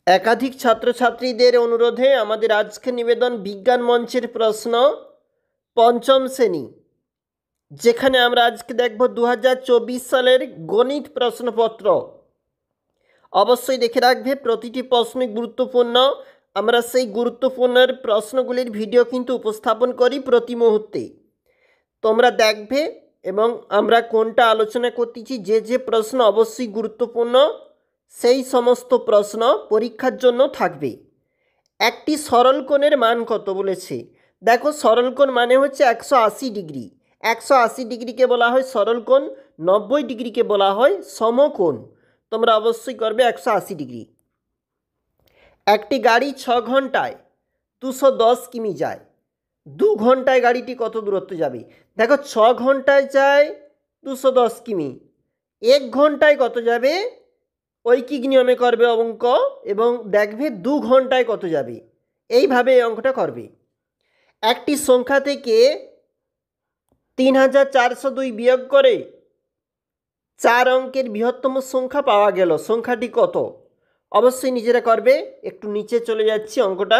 একাধিক ছাত্রছাত্রীদের অনুরোধে আমাদের আজকের নিবেদন বিজ্ঞান মঞ্চের প্রশ্ন পঞ্চম শ্রেণী, যেখানে আমরা আজকে দেখব 2024 সালের গণিত প্রশ্নপত্র। অবশ্যই দেখে রাখবে, প্রতিটি প্রশ্নই গুরুত্বপূর্ণ। আমরা সেই গুরুত্বপূর্ণ প্রশ্নগুলির ভিডিও কিন্তু উপস্থাপন করি প্রতি মুহূর্তে। তোমরা দেখবে এবং আমরা কোনটা আলোচনা করতেছি, যে যে প্রশ্ন অবশ্যই গুরুত্বপূর্ণ সেই সমস্ত প্রশ্ন পরীক্ষার জন্য থাকবে। একটি সরলকোণের মান কত বলেছে। দেখো, সরলকোণ মানে হচ্ছে 180 ডিগ্রি। 180 ডিগ্রিকে বলা হয় সরলকোণ, 90 ডিগ্রিকে বলা হয় সমকোণ। তোমরা অবশ্যই করবে 180 ডিগ্রি। একটি গাড়ি 6 ঘন্টায় 210 কিমি যায়। 2 ঘন্টায় গাড়িটি কত দূরত্ব যাবে? দেখো, 6 ঘন্টায় যায় 210 কিমি, 1 ঘন্টায় কত যাবে? ঐকিক নিয়মে করবে অঙ্ক এবং দেখবে 2 ঘন্টায় কত যাবে। এইভাবে এই অঙ্কটা করবে। একটি সংখ্যা থেকে 3402 বিয়োগ করে 4 অঙ্কের বৃহত্তম সংখ্যা পাওয়া গেল। সংখ্যাটি কত? অবশ্যই নিজেরা করবে। একটু নিচে চলে যাচ্ছি অঙ্কটা।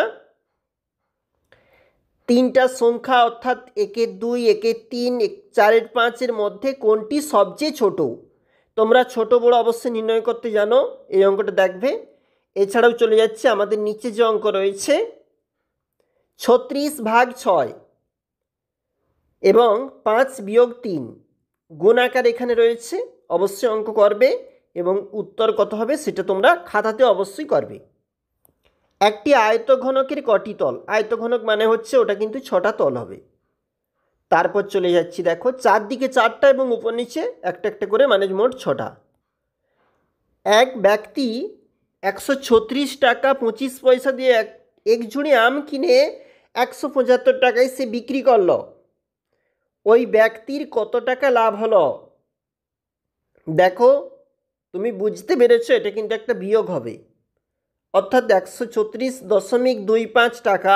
তিনটা সংখ্যা অর্থাৎ 1-এর 2, 1-এর 3, 4-এর 5-এর মধ্যে কোনটি সবচেয়ে ছোট? তোমরা ছোট বড় অবশ্যই নির্ণয় করতে জানো। এই অঙ্কটা দেখবে। এছাড়াও চলে যাচ্ছে আমাদের নিচে যে অঙ্ক রয়েছে 36/6 এবং 5-3 গুণ আকার এখানে রয়েছে। অবশ্যই অঙ্ক করবে এবং উত্তর কত হবে সেটা তোমরা খাতাতে অবশ্যই করবে। একটি আয়তঘনকের কটি তল? আয়তঘনক মানে হচ্ছে ওটা কিন্তু 6টা তল হবে। তারপর চলে যাচ্ছি, দেখো, চারদিকে 4টা এবং উপর নিচে একটা একটা করে, মানে মোট 6টা। এক ব্যক্তি 136 টাকা 25 পয়সা দিয়ে এক ঝুড়ি আম কিনে 175 টাকায় সে বিক্রি করলো। ওই ব্যক্তির কত টাকা লাভ হলো? দেখো, তুমি বুঝতে পেরেছো, এটা কিন্তু একটা বিয়োগ হবে। অর্থাৎ 136.25 টাকা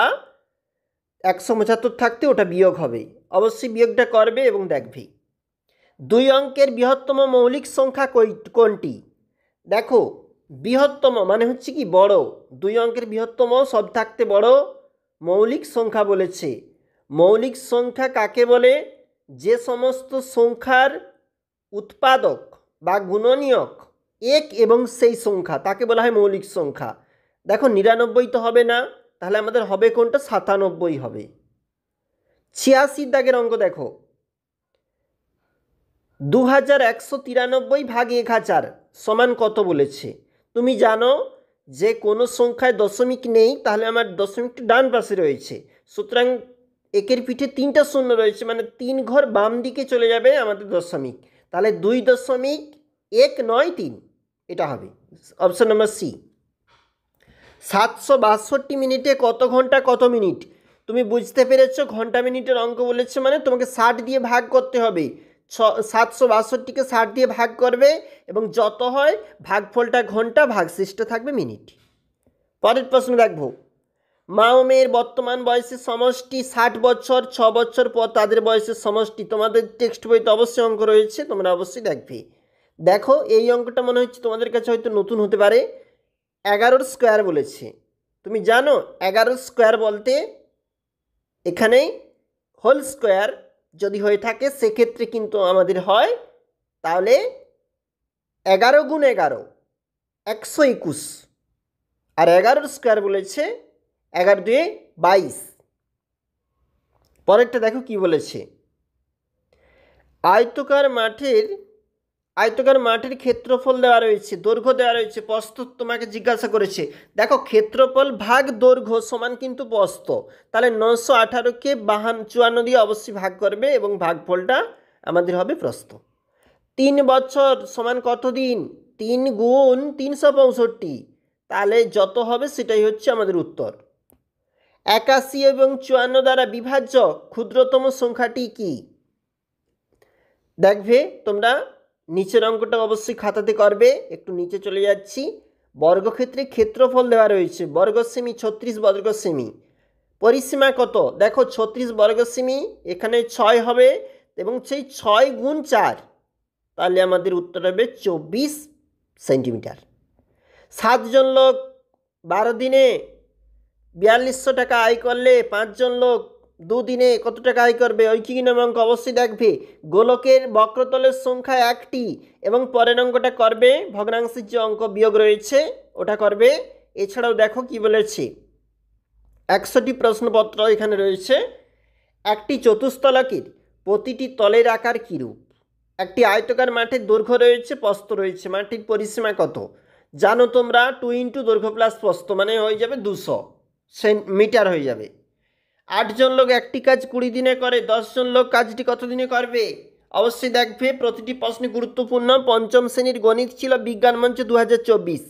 175 থাকতে ওটা বিয়োগ হবে। অবশ্যই বিয়োগটা করবে এবং দেখবে। 2 অঙ্কের বৃহত্তম মৌলিক সংখ্যা কোনটি? দেখো, বৃহত্তম মানে হচ্ছে কি বড়। 2 অঙ্কের বৃহত্তম সব থাকতে বড় মৌলিক সংখ্যা বলেছে। মৌলিক সংখ্যা কাকে বলে? যে সমস্ত সংখ্যার উৎপাদক বা গুণনীয়ক এক এবং সেই সংখ্যা, তাকে বলা হয় মৌলিক সংখ্যা। দেখো, 99 তো হবে না, তাহলে আমাদের হবে কোনটা? 97 হবে। 86 দাগের অঙ্ক দেখো, 2193/1000 সমান কত বলেছে? তুমি জানো যে কোনো সংখ্যায় দশমিক নেই, তাহলে আমার দশমিকটা ডান পাশে রয়েছে। সুতরাং একের পিঠে 3টা শূন্য রয়েছে, মানে 3 ঘর বাম দিকে চলে যাবে আমাদের দশমিক। তাহলে 2.193 এটা হবে অপশন নম্বর সি। 762 মিনিটে কত ঘন্টা কত মিনিট? তুমি বুঝতে পেরেছো, ঘন্টা মিনিটের অঙ্ক বলেছে মানে তোমাকে 60 দিয়ে ভাগ করতে হবে। 762কে 60 দিয়ে ভাগ করবে এবং যত হয় ভাগফলটা ঘন্টা, ভাগশেষটা থাকবে মিনিট। পরের প্রশ্ন দেখবো, মা ও মেয়ের বর্তমান বয়সের সমষ্টি 60 বছর, 6 বছর পর তাদের বয়সের সমষ্টি। তোমাদের টেক্সট বইতে অবশ্যই অঙ্ক রয়েছে, তোমরা অবশ্যই দেখবে। দেখো, এই অঙ্কটা মনে হচ্ছে তোমাদের কাছে হয়তো নতুন হতে পারে। 11 স্কোয়ার বলেছে। তুমি জানো 11 স্কোয়ার বলতে এখানে হোল স্কোয়ার যদি হয়ে থাকে সেক্ষেত্রে কিন্তু আমাদের হয় তাহলে 11 গুণ 11 121, আর 11 স্কোয়ার বলেছে 11 × 2 = 22। পরেরটা দেখো কি বলেছে, আয়তকার মাঠের ক্ষেত্রফল দেওয়া রয়েছে, দৈর্ঘ্য দেওয়া রয়েছে, প্রস্থ তোমাকে জিজ্ঞাসা করেছে। দেখো, ক্ষেত্রফল ভাগ দৈর্ঘ্য সমান কিন্তু প্রস্থ। তাহলে 918কে 54 দিয়ে অবশ্যই ভাগ করবে এবং ভাগফলটা আমাদের হবে প্রস্থ। 3 বছর সমান কত দিন? 3 গুণ 365, তাহলে যত হবে সেটাই হচ্ছে আমাদের উত্তর। 81 এবং 54 দ্বারা বিভাজ্য ক্ষুদ্রতম সংখ্যাটি কি? দেখবে তোমরা নিচের অঙ্কটা অবশ্যই খাতাতে করবে। একটু নিচে চলে যাচ্ছি। বর্গক্ষেত্রে ক্ষেত্রফল দেওয়া রয়েছে, বর্গ সেমি 36 বর্গ সেমি। পরিসীমা কত? দেখো, 36 বর্গ সেমি, এখানে 6 হবে এবং সেই 6 গুণ 4, তাহলে আমাদের উত্তর হবে 24 সেন্টিমিটার। 7 জন লোক 12 দিনে 4200 টাকা আয় করলে 5 জন লোক 2 দিনে কত টাকা আয় করবে? ঐকিক নিয়ম অঙ্ক অবশ্যই দেখবে। গোলকের বক্রতলের সংখ্যা একটি এবং পরের অঙ্কটা করবে ভগ্নাংশের যে অঙ্ক বিয়োগ রয়েছে ওটা করবে। এছাড়াও দেখো কি বলেছে, 100টি প্রশ্নপত্র এখানে রয়েছে। একটি চতুস্তলকের প্রতিটি তলের আকার কীরূপ? একটি আয়তকার মাঠের দৈর্ঘ্য রয়েছে, প্রস্থ রয়েছে, মাঠটির পরিসীমা কত? জানো তোমরা 2 ইন্টু দৈর্ঘ্য প্লাস প্রস্থ মানে হয়ে যাবে 200 মিটার হয়ে যাবে। 8 জন লোক একটি কাজ 20 দিনে করে, 10 জন লোক কাজটি কত দিনে করবে? অবশ্যই দেখবে প্রতিটি প্রশ্ন গুরুত্বপূর্ণ। পঞ্চম শ্রেণীর গণিত ছিল বিজ্ঞান মঞ্চ 2024।